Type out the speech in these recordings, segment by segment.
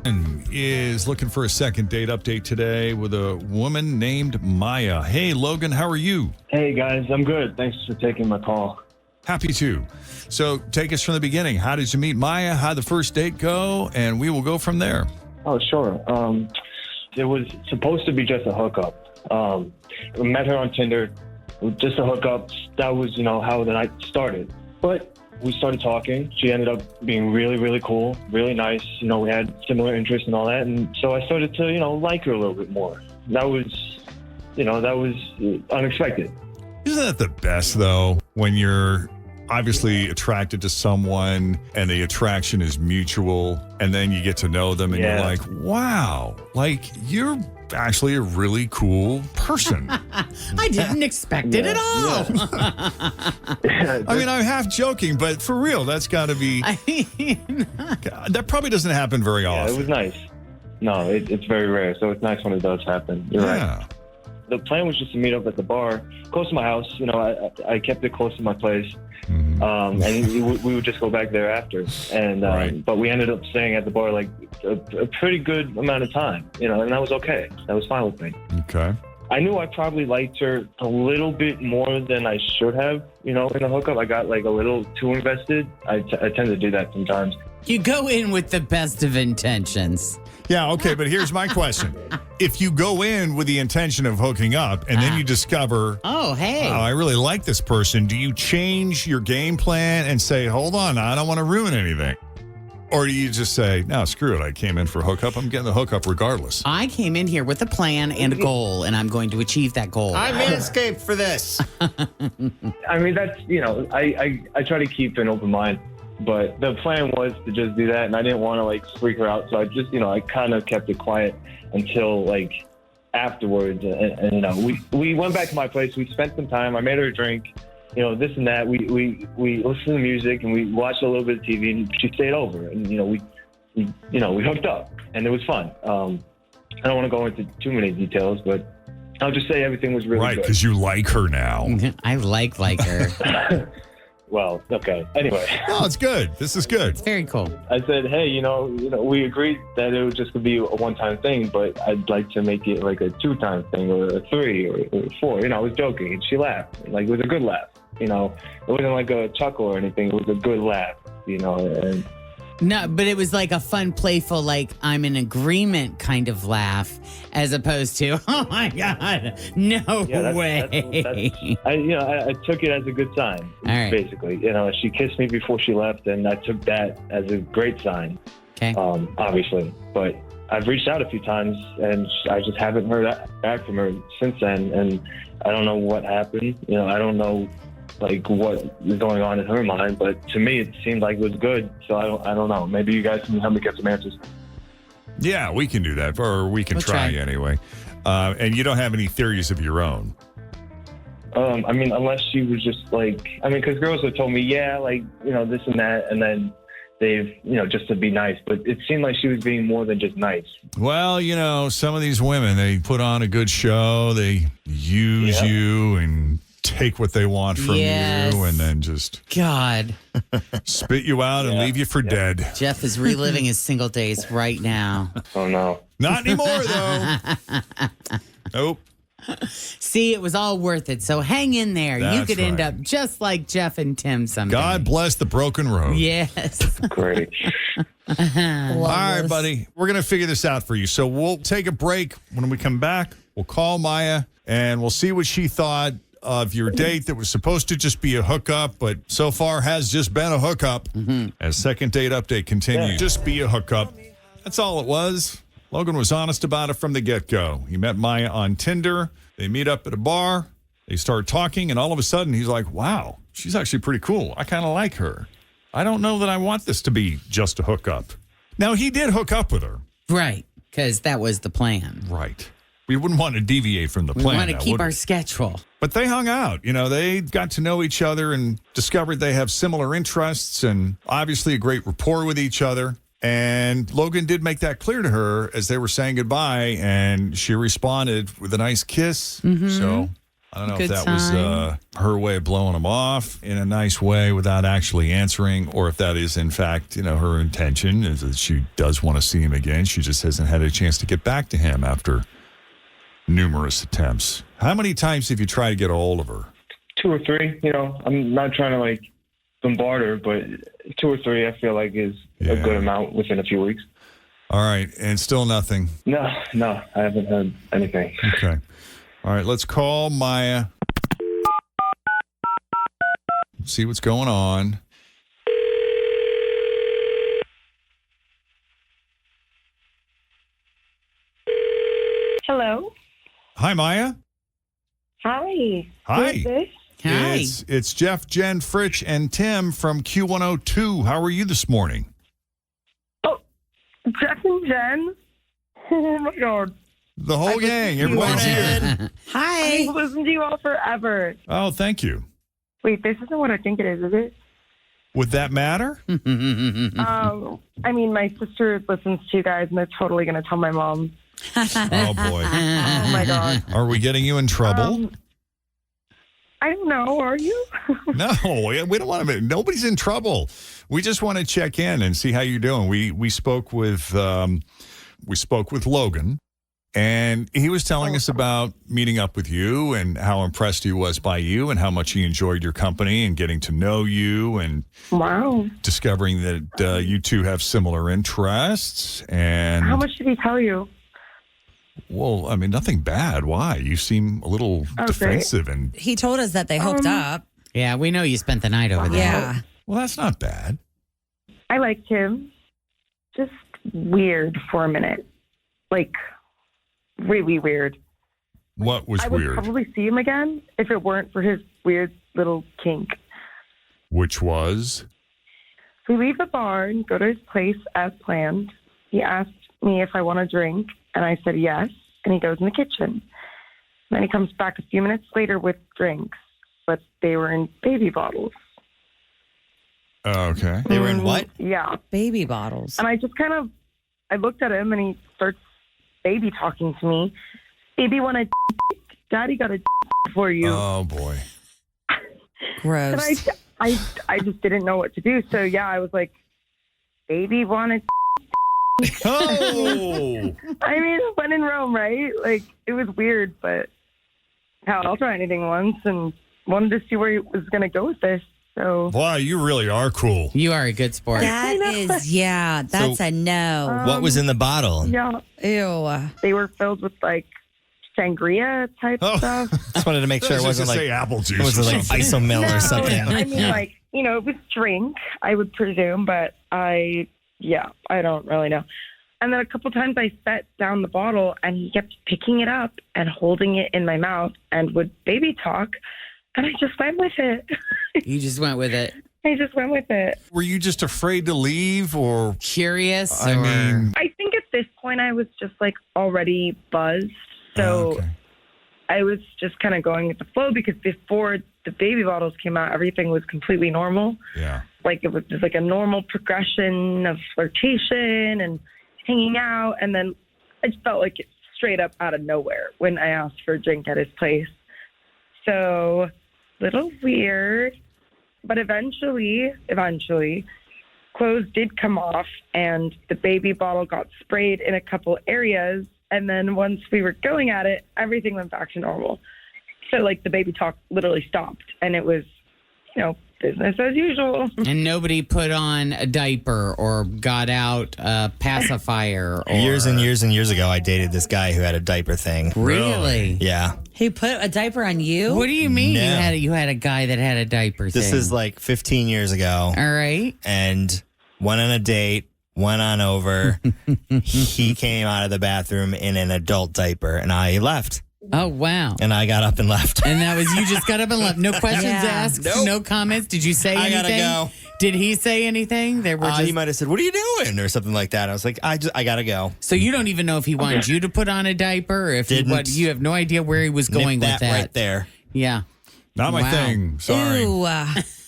Is looking for a second date update today with a woman named Maya. Hey, Logan, how are you? Hey, guys, I'm good. Thanks for taking my call. Happy to. So take us from the beginning. How did you meet Maya? How'd the first date go? And we will go from there. Oh, sure. It was supposed to be just a hookup. We met her on Tinder, just a hookup. That was, how the night started. But we started talking. She ended up being really, really cool, really nice. We had similar interests and all that. And so I started to, like her a little bit more. That was unexpected. Isn't that the best, though, when you're obviously attracted to someone and the attraction is mutual and then you get to know them and you're like, wow, you're actually a really cool person. I didn't expect it at all. I mean, I'm half joking, but for real, that's got to be... that probably doesn't happen very often. It was nice. No, it's very rare, so it's nice when it does happen. You're right. The plan was just to meet up at the bar, close to my house. I kept it close to my place. And we would just go back there after. And but we ended up staying at the bar a pretty good amount of time, and that was okay. That was fine with me. Okay. I knew I probably liked her a little bit more than I should have, in a hookup. I got a little too invested. I tend to do that sometimes. You go in with the best of intentions. Yeah, okay, but here's my question. If you go in with the intention of hooking up and then you discover, oh, hey, I really like this person, do you change your game plan and say, hold on, I don't want to ruin anything? Or do you just say, no, screw it, I came in for a hookup, I'm getting the hookup regardless? I came in here with a plan and a goal, and I'm going to achieve that goal. I manscaped for this. I mean, that's, I try to keep an open mind. But the plan was to just do that, and I didn't want to freak her out, so I just, I kind of kept it quiet until afterwards. And we went back to my place. We spent some time. I made her a drink, this and that. We listened to music and we watched a little bit of TV, and she stayed over, and we hooked up, and it was fun. I don't want to go into too many details, but I'll just say everything was really good. Right, because you like her now. I like her. Well, okay. Anyway. Oh, it's good. This is good. It's very cool. I said, hey, we agreed that it was just going to be a one-time thing, but I'd like to make it a two-time thing or a three or four. I was joking, and she laughed. It was a good laugh. It wasn't a chuckle or anything. It was a good laugh, and... No, but it was a fun, playful, I'm in agreement kind of laugh, as opposed to, oh my God, no way. I took it as a good sign, basically. She kissed me before she left, and I took that as a great sign, obviously. But I've reached out a few times, and I just haven't heard back from her since then, and I don't know what happened. I don't know what is going on in her mind, but to me it seemed like it was good, so I don't know. Maybe you guys can help me get some answers. Yeah, we can do that, or we can try anyway. And you don't have any theories of your own? I mean, unless she was just because girls have told me, this and that, and then they've, just to be nice, but it seemed like she was being more than just nice. Well, some of these women, they put on a good show, they use you and take what they want from you and then just spit you out and leave you for dead. Jeff is reliving his single days right now. Oh, no. Not anymore, though. Nope. See, it was all worth it. So hang in there. You could end up just like Jeff and Tim someday. God bless the broken road. Yes. Great. All right, buddy. We're going to figure this out for you. So we'll take a break. When we come back, we'll call Maya and we'll see what she thought of your date that was supposed to just be a hookup, but so far has just been a hookup. As second date update continues. Just be a hookup. That's all it was. Logan was honest about it from the get-go. He met Maya on Tinder. They meet up at a bar. They start talking, and all of a sudden, he's like, wow, she's actually pretty cool. I kind of like her. I don't know that I want this to be just a hookup. Now, he did hook up with her. Right, because that was the plan. Right. We wouldn't want to deviate from the plan. We want to keep our schedule. But they hung out. They got to know each other and discovered they have similar interests and obviously a great rapport with each other. And Logan did make that clear to her as they were saying goodbye, and she responded with a nice kiss. So I don't know Good if that was sign. her way of blowing him off in a nice way without actually answering, or if that is, in fact, her intention is that she does want to see him again. She just hasn't had a chance to get back to him after numerous attempts. How many times have you tried to get a hold of her? 2 or 3. I'm not trying to bombard her, but 2 or 3 I feel like is a good amount within a few weeks. All right, and still nothing. No, I haven't heard anything. Okay. All right, let's call Maya. See what's going on. Hello. Hi, Maya. Hi. Hi. Who is this? Hi. It's Jeff, Jen, Fritch, and Tim from Q102. How are you this morning? Oh, Jeff and Jen. Oh my God. The whole gang. Everybody's here. Hi. I've listened to you all forever. Oh, thank you. Wait, this isn't what I think it is it? Would that matter? I mean, my sister listens to you guys, and they're totally going to tell my mom. Oh, boy. Oh my God. Are we getting you in trouble? I don't know. Are you? No, we don't want to. Nobody's in trouble. We just want to check in and see how you're doing. We spoke with Logan, and he was telling us about meeting up with you and how impressed he was by you and how much he enjoyed your company and getting to know you and Wow. discovering that you two have similar interests. And How much did he tell you? well, I mean, nothing bad. Why? You seem a little defensive, and He told us that they hooked up. Yeah, we know you spent the night over there. Yeah. well, that's not bad. I liked him. Just weird for a minute. Really weird. What was I would weird? probably see him again if it weren't for his weird little kink. Which was? We leave the bar and go to his place as planned. He asked me if I want a drink, and I said yes, and he goes in the kitchen. Then he comes back a few minutes later with drinks, but they were in baby bottles. Okay. They were in what? Yeah. Baby bottles. And I just I looked at him, and he starts baby talking to me. Baby want a Daddy got a for you. Oh, boy. And Gross. I just didn't know what to do. So, yeah, I was like, baby wanted. Oh! I mean, when in Rome, right? It was weird, but hell, I'll try anything once and wanted to see where he was going to go with this. So, Wow, you really are cool. You are a good sport. That is, that's a no. What was in the bottle? yeah, Ew. they were filled with sangria type Oh. stuff. Just wanted to make sure it wasn't say like apple juice. it wasn't like isomil or something. I mean, it was drink, I would presume, but I don't really know. And then a couple times I set down the bottle and he kept picking it up and holding it in my mouth and would baby talk. And I just went with it. You just went with it. I just went with it. Were you just afraid to leave, or? Curious? I or- mean, I think at this point I was just already buzzed. So okay. I was just kind of going with the flow because before the baby bottles came out, everything was completely normal. Yeah. It was just a normal progression of flirtation and hanging out. And then I just felt like it straight up out of nowhere when I asked for a drink at his place. So, little weird. But eventually, clothes did come off and the baby bottle got sprayed in a couple areas. And then once we were going at it, everything went back to normal. So, the baby talk literally stopped. And it was, business as usual. And nobody put on a diaper or got out a pacifier. Or... Years and years and years ago, I dated this guy who had a diaper thing. Really? Yeah. He put a diaper on you? What do you mean No. you had a guy that had a diaper This thing? is like 15 years ago. All right. And went on a date, went on over. He came out of the bathroom in an adult diaper, and I left. Oh, wow. And I got up and left. And that was you just got up and left. No questions Yeah. asked, Nope. no comments. Did you say I anything? gotta go. Did he say anything? There were He just might have said, "What are you doing?" or something like that. I was like, I gotta go. So you don't even know if he wanted you to put on a diaper or if he, Didn't. you have no idea where he was going Nip with that. right there. Yeah. Not my Wow. thing. Sorry. Ew.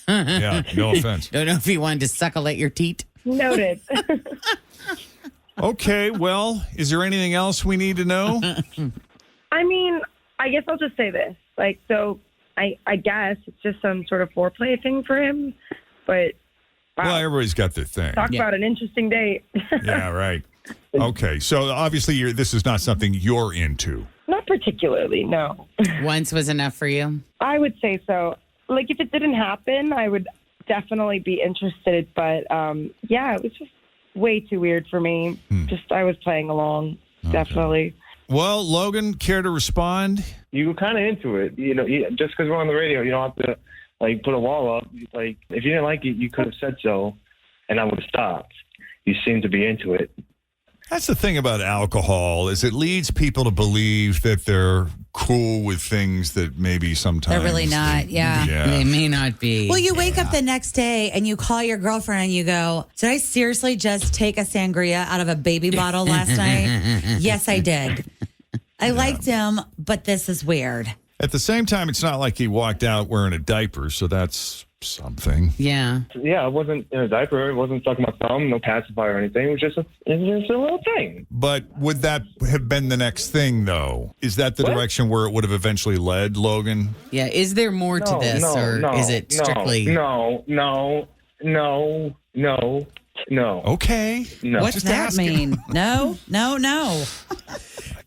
Yeah, no offense. Don't know if he wanted to suckle at your teat. Noted. Okay, well, is there anything else we need to know? I mean, I guess I'll just say this. Like, so I guess it's just some sort of foreplay thing for him. But wow, Well, everybody's got their thing. talk about an interesting date. Yeah, right. Okay, so obviously this is not something you're into. Not particularly, no. Once was enough for you? I would say so. Like, if it didn't happen, I would definitely be interested. But yeah, it was just way too weird for me. Just I was playing along, definitely. Well, Logan, care to respond? You were kind of into it. You know, just because we're on the radio, you don't have to, like, put a wall up. Like, if you didn't like it, you could have said so, and I would have stopped. You seem to be into it. That's the thing about alcohol is it leads people to believe that they're cool with things that maybe sometimes They're really not, yeah. They may not be. Well, you wake up the next day and you call your girlfriend and you go, did I seriously just take a sangria out of a baby bottle last night? Yes, I did. I liked him, but this is weird. At the same time, it's not like he walked out wearing a diaper, so that's something. Yeah. Yeah, I wasn't in a diaper. I wasn't sucking my thumb, no pacifier or anything. It was just a little thing. But would that have been the next thing, though? Is that the direction where it would have eventually led, Logan? Yeah. Is there more to this, or is it strictly? No. Okay. No. What's that mean? No.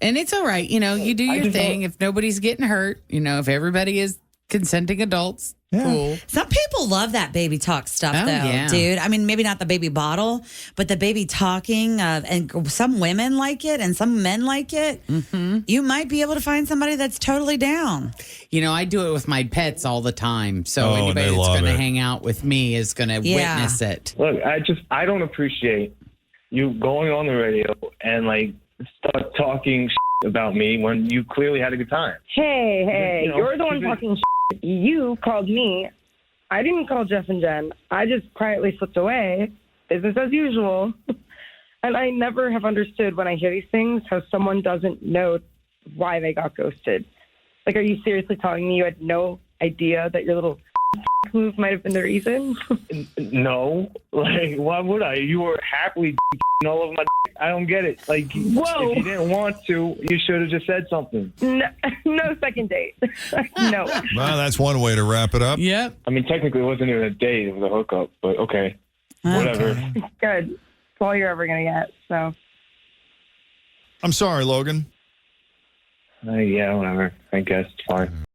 And it's all right. You know, you do your thing. If nobody's getting hurt, you know, if everybody is consenting adults, cool. Some people love that baby talk stuff, Oh, though, yeah. dude. I mean, maybe not the baby bottle, but the baby talking. And some women like it and some men like it. Mm-hmm. You might be able to find somebody that's totally down. You know, I do it with my pets all the time. So Oh, anybody they that's love going to it. hang out with me is going to witness it. Look, I don't appreciate you going on the radio and, like, start talking about me when you clearly had a good time. Hey, You know, you're the one talking shit. You called me. I didn't call Jeff and Jen. I just quietly slipped away. Business as usual. And I never have understood when I hear these things how someone doesn't know why they got ghosted. Like, are you seriously telling me you had no idea that your little move might have been the reason? No. Like, why would I? You were happily all over my I don't get it. Like, Whoa. if you didn't want to, you should have just said something. No second date. No. Well, that's one way to wrap it up. Yep. I mean, technically, it wasn't even a date. It was a hookup. But okay. Whatever. Good. It's all you're ever going to get. So. I'm sorry, Logan. Yeah, whatever. I guess. Fine.